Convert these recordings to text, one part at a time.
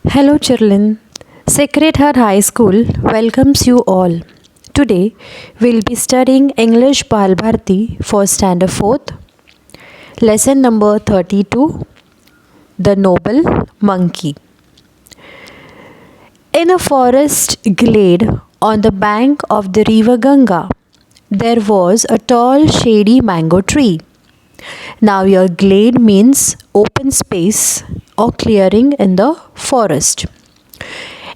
Hello, children. Sacred Heart High School welcomes you all. Today, we'll be studying English Bal Bharti for Standard 4th, lesson number 32, The Noble Monkey. In a forest glade on the bank of the river Ganga, there was a tall, shady mango tree. Now, your glade means open space or clearing in the forest.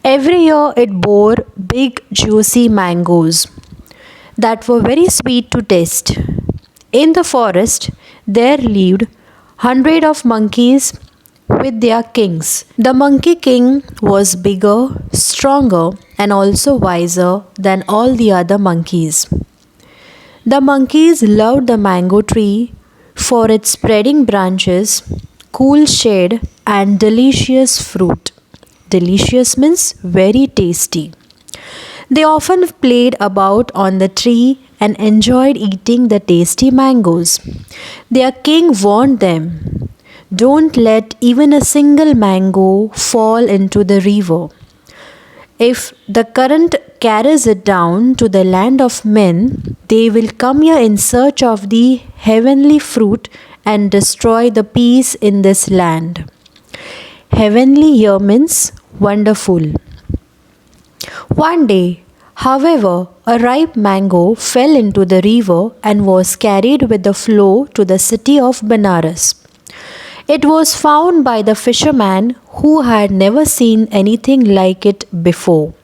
Every year it bore big juicy mangoes that were very sweet to taste. In the forest there lived hundreds of monkeys with their kings. The monkey king was bigger, stronger, and also wiser than all the other monkeys. The monkeys loved the mango tree for its spreading branches, cool shade, and delicious fruit. Delicious means very tasty. They often played about on the tree and enjoyed eating the tasty mangoes. Their king warned them, "Don't let even a single mango fall into the river. If the current carries it down to the land of men, they will come here in search of the heavenly fruit and destroy the peace in this land." Heavenly here means wonderful. One day, however, a ripe mango fell into the river and was carried with the flow to the city of Benares. It was found by the fisherman who had never seen anything like it before.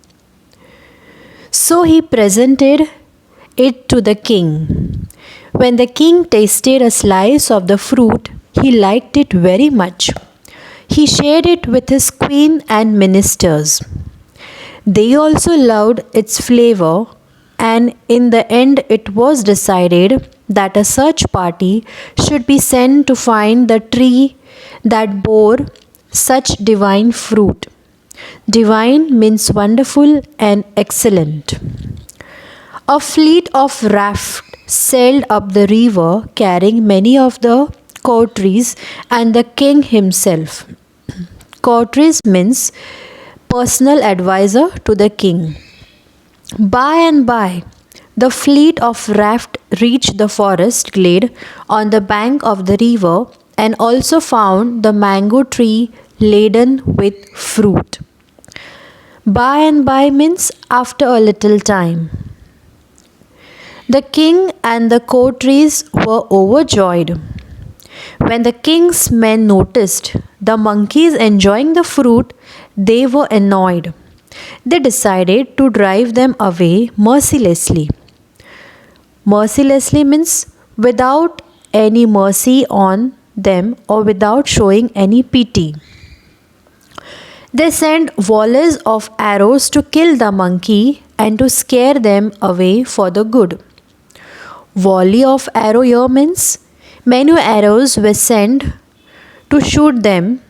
So he presented it to the king. When the king tasted a slice of the fruit, he liked it very much. He shared it with his queen and ministers. They also loved its flavor, and in the end, it was decided that a search party should be sent to find the tree that bore such divine fruit. Divine means wonderful and excellent. A fleet of rafts sailed up the river carrying many of the courtiers and the king himself. Courtiers means personal advisor to the king. By and by, the fleet of raft reached the forest glade on the bank of the river and also found the mango tree laden with fruit. By and by means after a little time. The king and the courtiers were overjoyed. When the king's men noticed the monkeys enjoying the fruit, they were annoyed. They decided to drive them away mercilessly. Mercilessly means without any mercy on them or without showing any pity. They sent volleys of arrows to kill the monkey and to scare them away for the good. Volley of arrow here means many arrows were sent to shoot them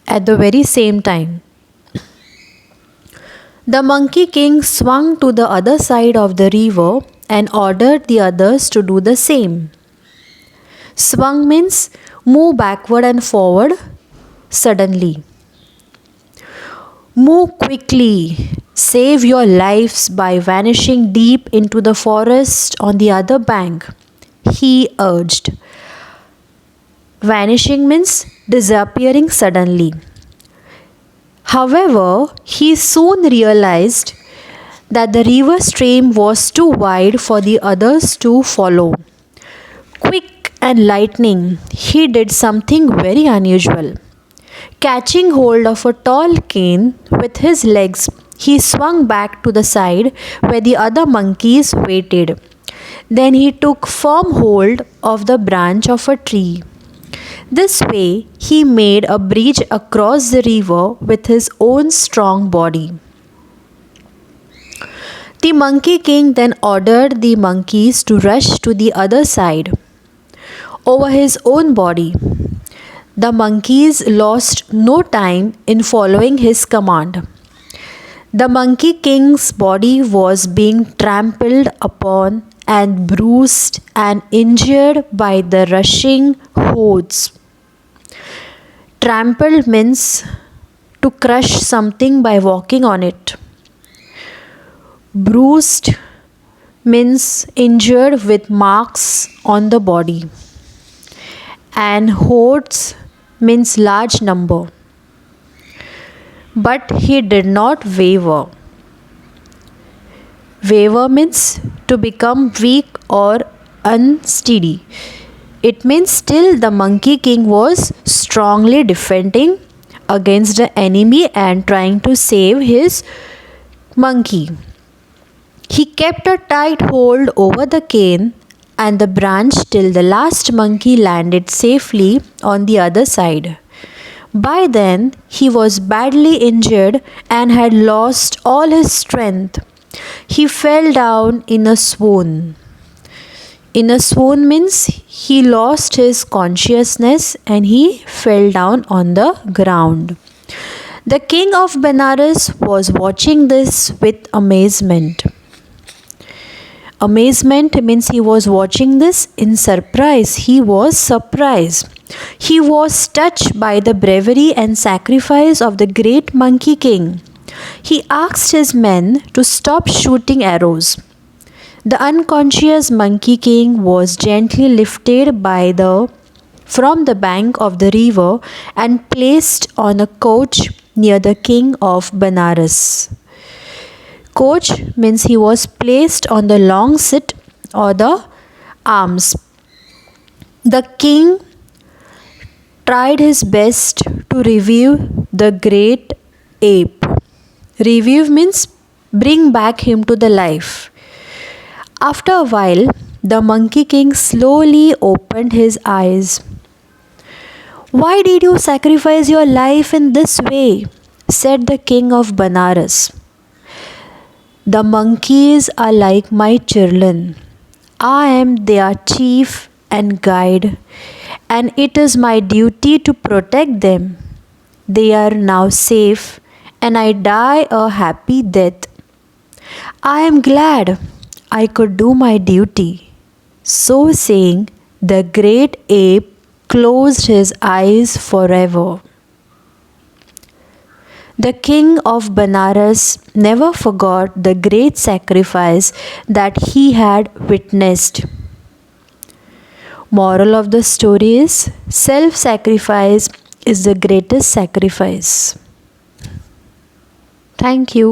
at the very same time. The monkey king swung to the other side of the river and ordered the others to do the same. Swung means move backward and forward suddenly. Move quickly. Save your lives by vanishing deep into the forest on the other bank, he urged. Vanishing means disappearing suddenly. However, he soon realized that the river stream was too wide for the others to follow. Quick and lightning, he did something very unusual. Catching hold of a tall cane with his legs, he swung back to the side where the other monkeys waited. Then he took firm hold of the branch of a tree. This way, he made a bridge across the river with his own strong body. The Monkey King then ordered the monkeys to rush to the other side over his own body. The monkeys lost no time in following his command. The Monkey King's body was being trampled upon and bruised and injured by the rushing hordes. Trampled means to crush something by walking on it. Bruised means injured with marks on the body. And hordes means large number. But he did not waver. Waver means to become weak or unsteady. It means still the Monkey King was strongly defending against the enemy and trying to save his monkey. He kept a tight hold over the cane and the branch till the last monkey landed safely on the other side. By then, he was badly injured and had lost all his strength. He fell down in a swoon. In a swoon means he lost his consciousness and he fell down on the ground. The king of Benares was watching this with amazement. Amazement means he was watching this in surprise. He was surprised. He was touched by the bravery and sacrifice of the great Monkey King. He asked his men to stop shooting arrows. The unconscious Monkey King was gently lifted from the bank of the river and placed on a couch near the king of Benares. Couch means he was placed on the long seat or the arms. The king tried his best to revive the great ape. Revive means bring back him to the life. After a while, the Monkey King slowly opened his eyes. "Why did you sacrifice your life in this way?" said the king of Benares. "The monkeys are like my children. I am their chief and guide, and it is my duty to protect them. They are now safe, and I die a happy death. I am glad I could do my duty." So saying, the great ape closed his eyes forever. The king of Benares never forgot the great sacrifice that he had witnessed. Moral of the story is self-sacrifice is the greatest sacrifice. Thank you.